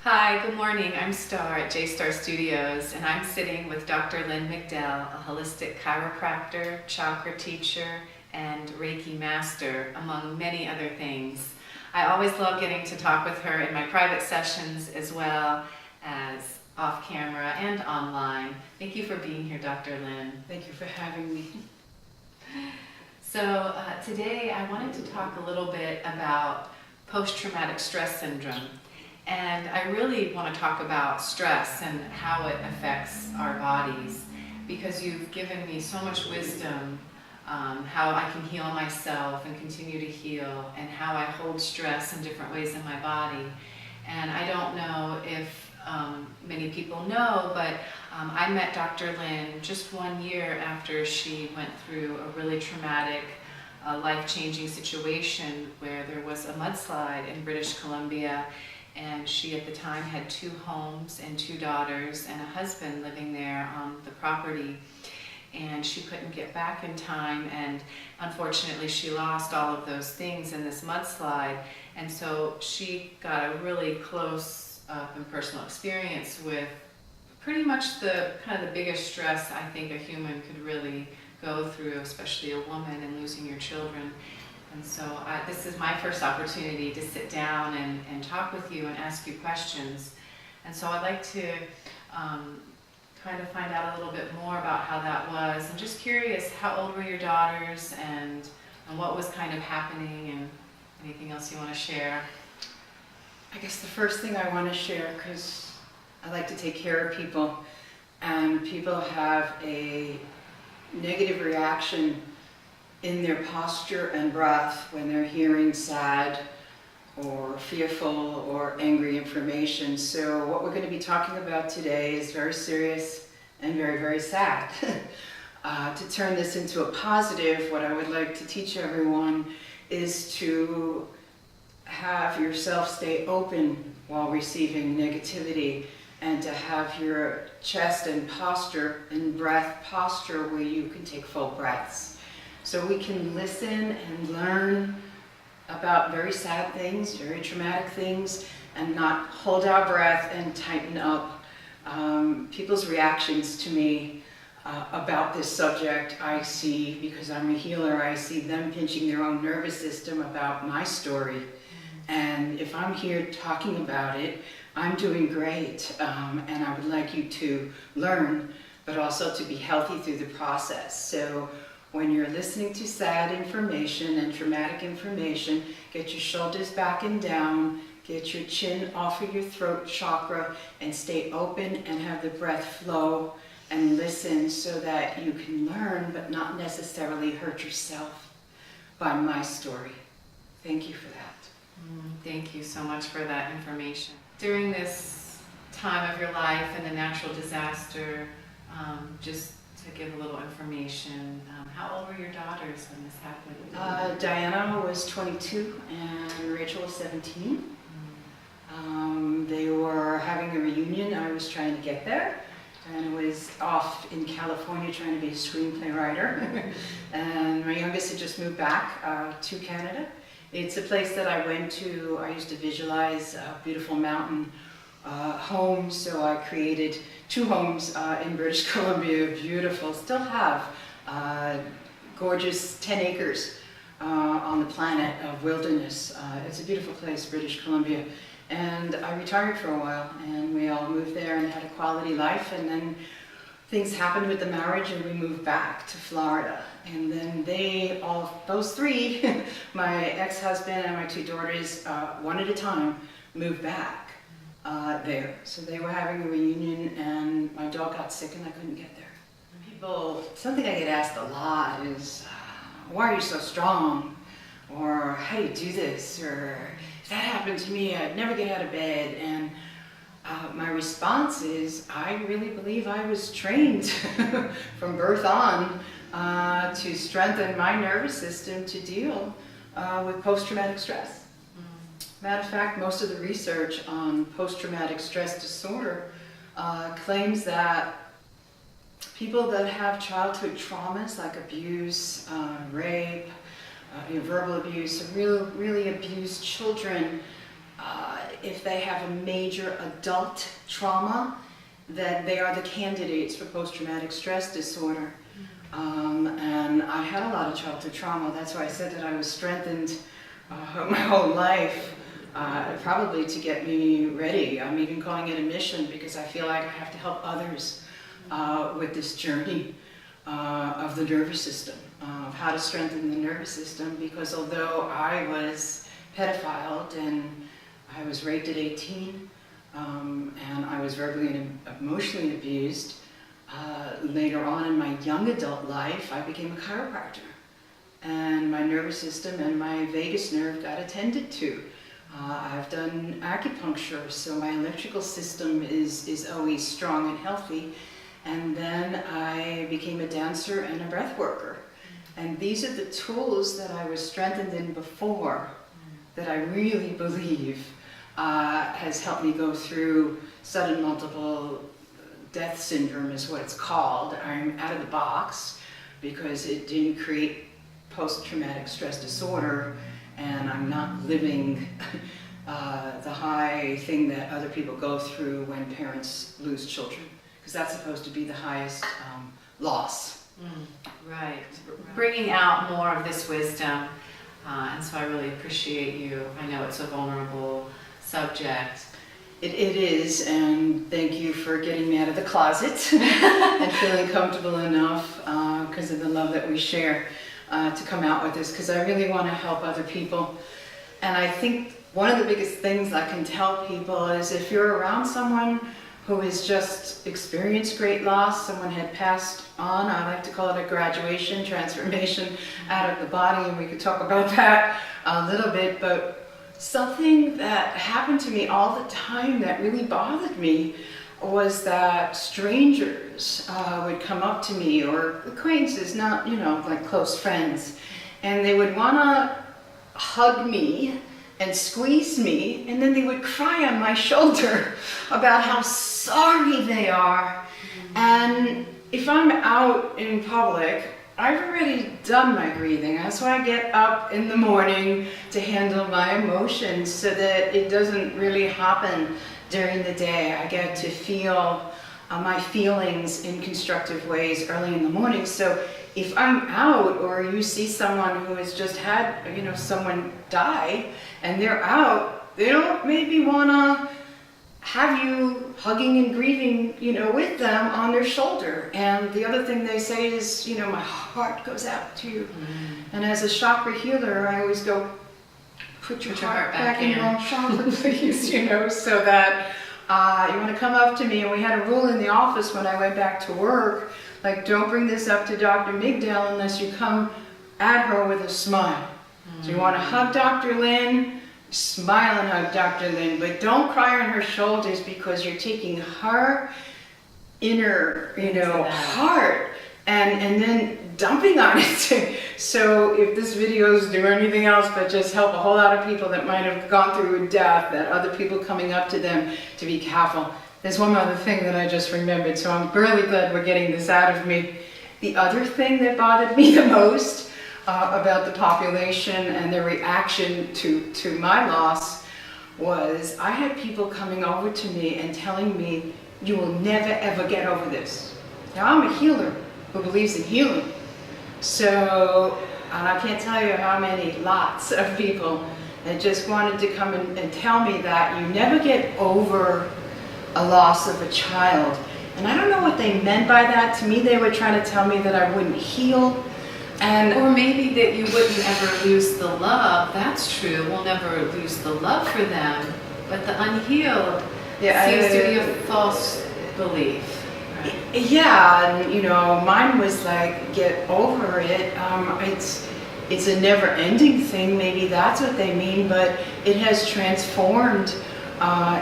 Hi, good morning. I'm Star at J-Star Studios, and I'm sitting with Dr. Lynn McDell, a holistic chiropractor, chakra teacher, and Reiki master, among many other things. I always love getting to talk with her in my private sessions as well as off camera and online. Thank you for being here, Dr. Lynn. Thank you for having me. So today I wanted to talk a little bit about post-traumatic stress syndrome. And I really want to talk about stress and how it affects our bodies, because you've given me so much wisdom, how I can heal myself and continue to heal, and how I hold stress in different ways in my body. And I don't know if many people know, but I met Dr. Lynn just 1 year after she went through a really traumatic, life-changing situation where there was a mudslide in British Columbia. And she at the time had 2 homes and 2 daughters and a husband living there on the property. And she couldn't get back in time, and unfortunately she lost all of those things in this mudslide. And so she got a really close and personal experience with pretty much the biggest stress I think a human could really go through, especially a woman, and losing your children. And so this is my first opportunity to sit down and talk with you and ask you questions. And so I'd like to kind of find out a little bit more about how that was. I'm just curious, how old were your daughters, and what was kind of happening, and anything else you want to share? I guess the first thing I want to share, because I like to take care of people, and people have a negative reaction in their posture and breath when they're hearing sad or fearful or angry information. So what we're going to be talking about today is very serious and very, very sad. To turn this into a positive, what I would like to teach everyone is to have yourself stay open while receiving negativity, and to have your chest and posture and breath posture where you can take full breaths. So we can listen and learn about very sad things, very traumatic things, and not hold our breath and tighten up. People's reactions to me about this subject, I see, because I'm a healer, I see them pinching their own nervous system about my story. And if I'm here talking about it, I'm doing great, and I would like you to learn, but also to be healthy through the process. So when you're listening to sad information and traumatic information, get your shoulders back and down, get your chin off of your throat chakra, and stay open and have the breath flow, and listen so that you can learn but not necessarily hurt yourself by my story. Thank you for that. Thank you so much for that information. During this time of your life and the natural disaster, just to give a little information, how old were your daughters when this happened? Diana was 22 and Rachel was 17. They were having a reunion. I was trying to get there. Diana was off in California trying to be a screenplay writer. And my youngest had just moved back to Canada. It's a place that I went to. I used to visualize a beautiful mountain home, so I created 2 homes in British Columbia, beautiful, still have gorgeous 10 acres on the planet of wilderness. It's a beautiful place, British Columbia. And I retired for a while, and we all moved there and had a quality life, and then things happened with the marriage and we moved back to Florida. And then those 3, my ex-husband and my 2 daughters, one at a time, moved back there. So they were having a reunion, and my dog got sick and I couldn't get there. Something I get asked a lot is, why are you so strong? Or how do you do this? Or if that happened to me, I'd never get out of bed. And my response is, I really believe I was trained from birth on to strengthen my nervous system to deal with post-traumatic stress. Matter of fact, most of the research on post-traumatic stress disorder claims that people that have childhood traumas like abuse, rape, verbal abuse, really abused children, if they have a major adult trauma, that they are the candidates for post-traumatic stress disorder. And I had a lot of childhood trauma. That's why I said that I was strengthened my whole life, probably to get me ready. I'm even calling it a mission because I feel like I have to help others with this journey of the nervous system, of how to strengthen the nervous system, because although I was pedophiled and I was raped at 18, and I was verbally and emotionally abused, later on in my young adult life, I became a chiropractor. And my nervous system and my vagus nerve got attended to. I've done acupuncture, so my electrical system is always strong and healthy. And then I became a dancer and a breath worker. And these are the tools that I was strengthened in before that I really believe has helped me go through sudden multiple death syndrome is what it's called. I'm out of the box because it didn't create post-traumatic stress disorder, and I'm not living the high thing that other people go through when parents lose children, because that's supposed to be the highest loss. Right. Bringing out more of this wisdom, and so I really appreciate you. I know it's a vulnerable subject. It is, and thank you for getting me out of the closet and feeling comfortable enough because of the love that we share to come out with this, because I really want to help other people. And I think one of the biggest things I can tell people is if you're around someone who has just experienced great loss, someone had passed on, I like to call it a graduation, transformation out of the body, and we could talk about that a little bit, but something that happened to me all the time that really bothered me was that strangers would come up to me, or acquaintances, not, like close friends, and they would want to hug me and squeeze me, and then they would cry on my shoulder about how sorry they are. And if I'm out in public, I've already done my grieving. That's why I get up in the morning to handle my emotions so that it doesn't really happen during the day. I get to feel my feelings in constructive ways early in the morning. So if I'm out, or you see someone who has just had, someone die, and they're out, they don't maybe want to have you hugging and grieving, with them on their shoulder. And the other thing they say is, my heart goes out to you. And as a chakra healer, I always go, put your heart back in your own chakra, please, so that you want to come up to me. And we had a rule in the office when I went back to work, like, don't bring this up to Dr. Migdal unless you come at her with a smile. So you want to hug Dr. Lynn, smile and hug Dr. Lynn, but don't cry on her shoulders, because you're taking her inner, heart and then dumping on it. So if this video is doing anything else but just help a whole lot of people that might have gone through a death, that other people coming up to them, to be careful. There's one other thing that I just remembered, so I'm really glad we're getting this out of me. The other thing that bothered me the most about the population and their reaction to my loss was I had people coming over to me and telling me, you will never ever get over this. Now, I'm a healer who believes in healing. So, and I can't tell you how many lots of people that just wanted to come and tell me that you never get over a loss of a child. And I don't know what they meant by that. To me, they were trying to tell me that I wouldn't heal. Or maybe that you wouldn't ever lose the love. That's true. We'll never lose the love for them. But the unhealed seems to be a false belief. Right? Yeah, and mine was like, get over it. It's a never-ending thing. Maybe that's what they mean. But it has transformed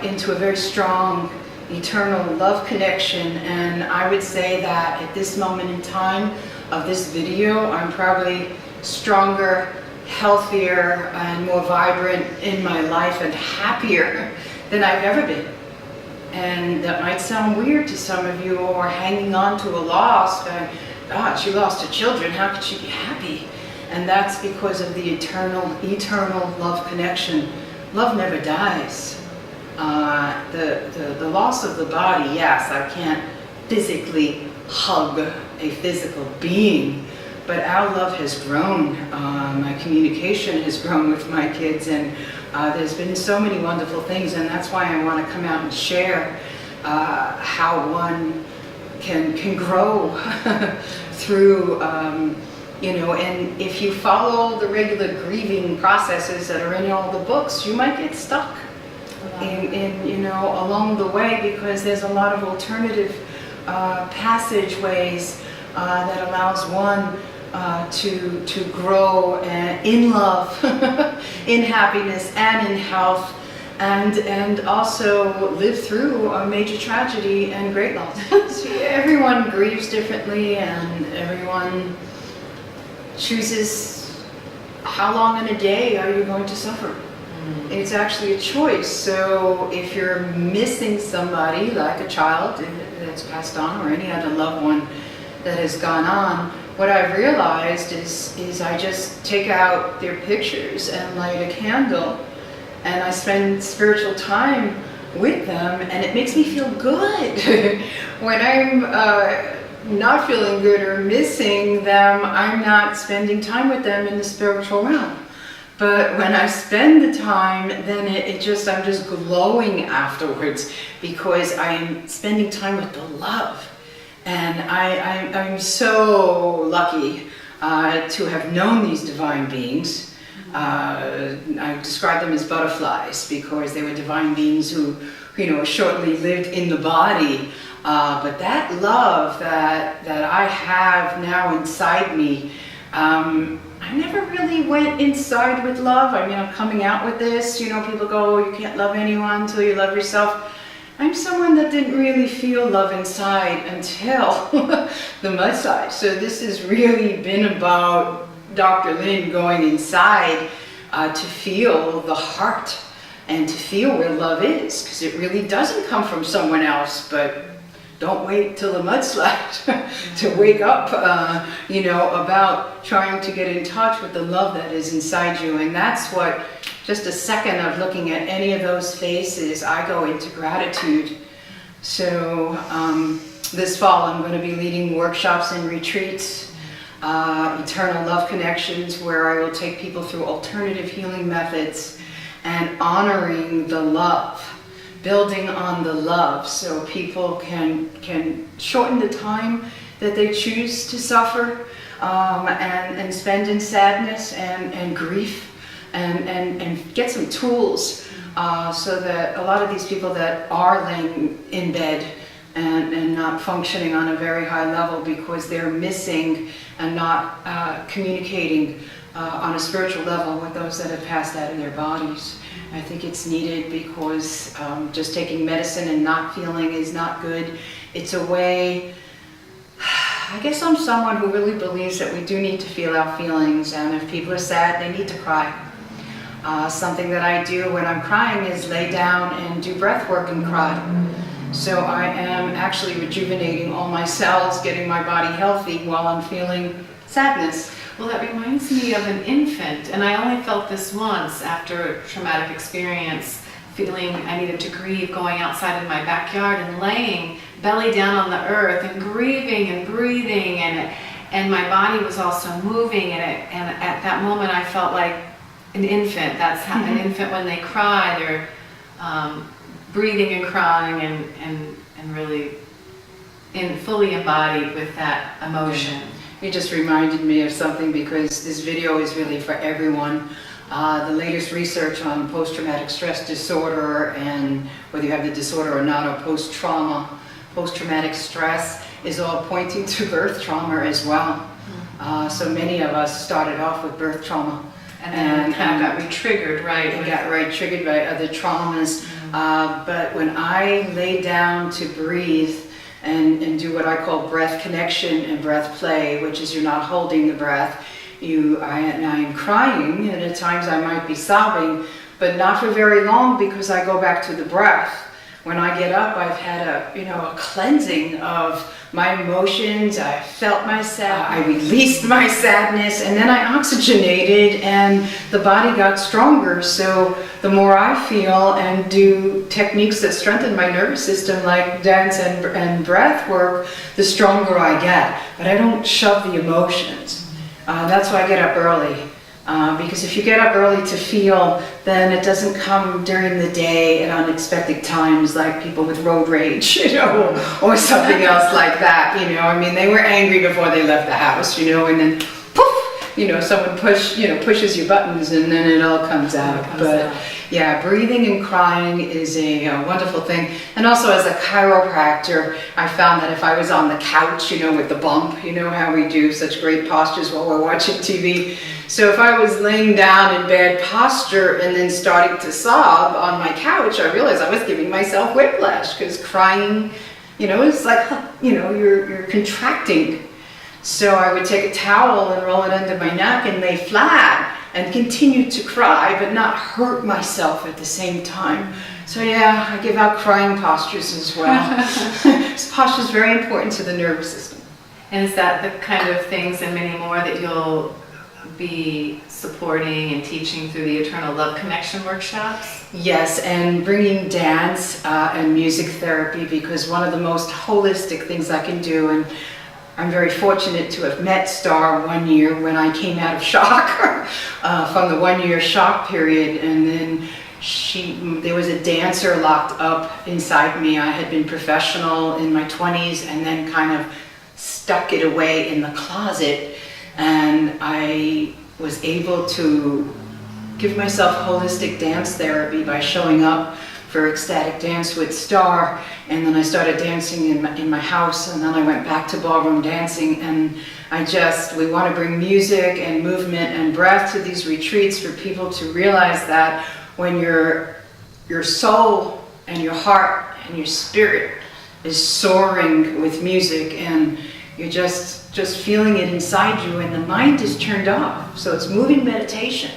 into a very strong, eternal love connection. And I would say that at this moment in time of this video, I'm probably stronger, healthier, and more vibrant in my life, and happier than I've ever been. And that might sound weird to some of you, or hanging on to a loss, going, God, she lost her children, how could she be happy? And that's because of the eternal love connection love never dies. The loss of the body, yes, I can't physically hug a physical being, but our love has grown. My communication has grown with my kids, and there's been so many wonderful things, and that's why I want to come out and share how one can grow through, and if you follow the regular grieving processes that are in all the books, you might get stuck along the way, because there's a lot of alternative passageways that allows one to grow in love, in happiness, and in health, and also live through a major tragedy and great loss. So everyone grieves differently, and everyone chooses how long in a day are you going to suffer. It's actually a choice. So if you're missing somebody, like a child that's passed on, or any other loved one that has gone on, what I've realized is I just take out their pictures and light a candle, and I spend spiritual time with them, and it makes me feel good. When I'm not feeling good or missing them, I'm not spending time with them in the spiritual realm. But when I spend the time, then I'm just glowing afterwards, because I'm spending time with the love. And I'm so lucky to have known these divine beings. I describe them as butterflies, because they were divine beings who shortly lived in the body. But that love that I have now inside me, I never really went inside with love. I mean, I'm coming out with this, people go, oh, you can't love anyone until you love yourself. I'm someone that didn't really feel love inside until the mud side. So this has really been about Dr. Lynn going inside to feel the heart and to feel where love is, because it really doesn't come from someone else. But don't wait till the mudslide to wake up, about trying to get in touch with the love that is inside you. And that's what, just a second of looking at any of those faces, I go into gratitude. So this fall I'm going to be leading workshops and retreats, Eternal Love Connections, where I will take people through alternative healing methods and honoring the love, building on the love, so people can shorten the time that they choose to suffer and spend in sadness and grief, and get some tools so that a lot of these people that are laying in bed and not functioning on a very high level because they're missing and not communicating on a spiritual level with those that have passed out of their bodies. I think it's needed, because just taking medicine and not feeling is not good. It's a way, I guess I'm someone who really believes that we do need to feel our feelings, and if people are sad, they need to cry. Something that I do when I'm crying is lay down and do breath work and cry. So I am actually rejuvenating all my cells, getting my body healthy while I'm feeling sadness. Well, that reminds me of an infant, and I only felt this once after a traumatic experience, feeling I needed to grieve, going outside in my backyard and laying belly down on the earth and grieving and breathing, and my body was also moving, and at that moment I felt like an infant. That's how an infant, when they cry, they're breathing and crying and really fully embodied with that emotion. It just reminded me of something, because this video is really for everyone. The latest research on post-traumatic stress disorder, and whether you have the disorder or not, or post-trauma, post-traumatic stress, is all pointing to birth trauma as well. So many of us started off with birth trauma. And then kind of got re-triggered, right? And got triggered by other traumas. But when I lay down to breathe, and do what I call breath connection and breath play, which is you're not holding the breath. I'm crying, and at times I might be sobbing, but not for very long, because I go back to the breath. when I get up, I've had a cleansing of my emotions. I felt my I released my sadness, and then I oxygenated, and the body got stronger. So the more I feel and do techniques that strengthen my nervous system, like dance and breath work, the stronger I get. But I don't shove the emotions. That's why I get up early. Because if you get up early to feel, then it doesn't come during the day at unexpected times, like people with road rage, or something else like that, I mean, they were angry before they left the house, and then poof, someone pushes your buttons, and then it all comes out. But yeah, breathing and crying is a wonderful thing. And also, as a chiropractor, I found that if I was on the couch, with the bump, how we do such great postures while we're watching TV. So if I was laying down in bad posture and then starting to sob on my couch, I realized I was giving myself whiplash, because crying, it's like, you're contracting. So I would take a towel and roll it under my neck and lay flat and continue to cry, but not hurt myself at the same time. So yeah, I give out crying postures as well. This posture is very important to the nervous system. And is that the kind of things and many more that you'll be supporting and teaching through the Eternal Love Connection workshops? Yes, and bringing dance and music therapy, because one of the most holistic things I can do, and I'm very fortunate to have met Star one year when I came out of shock from the 1 year shock period, and then there was a dancer locked up inside me. I had been professional in my 20s and then kind of stuck it away in the closet, and I was able to give myself holistic dance therapy by showing up for ecstatic dance with Star, and then I started dancing in my house, and then I went back to ballroom dancing, and we want to bring music and movement and breath to these retreats for people to realize that when your soul and your heart and your spirit is soaring with music, and you're just feeling it inside you, and the mind is turned off. So it's moving meditation.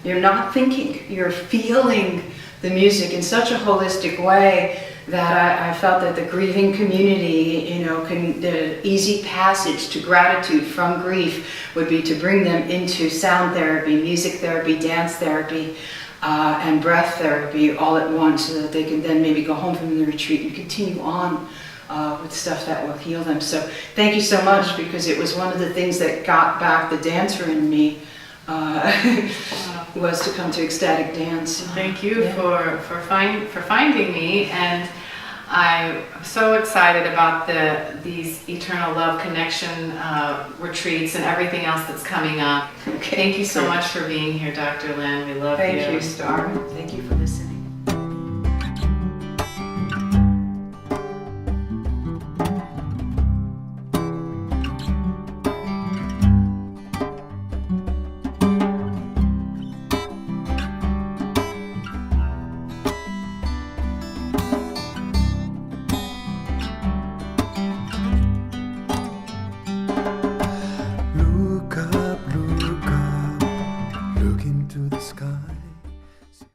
You're not thinking, you're feeling the music in such a holistic way that I felt that the grieving community, the easy passage to gratitude from grief would be to bring them into sound therapy, music therapy, dance therapy, and breath therapy all at once, so that they can then maybe go home from the retreat and continue on with stuff that will heal them. So thank you so much, because it was one of the things that got back the dancer in me, was to come to ecstatic dance. Thank you for finding me, and I'm so excited about these Eternal Love Connection retreats and everything else that's coming up. Okay. Thank you so much for being here, Dr. Lynn. We love you. Thank you, Star. Thank you for listening.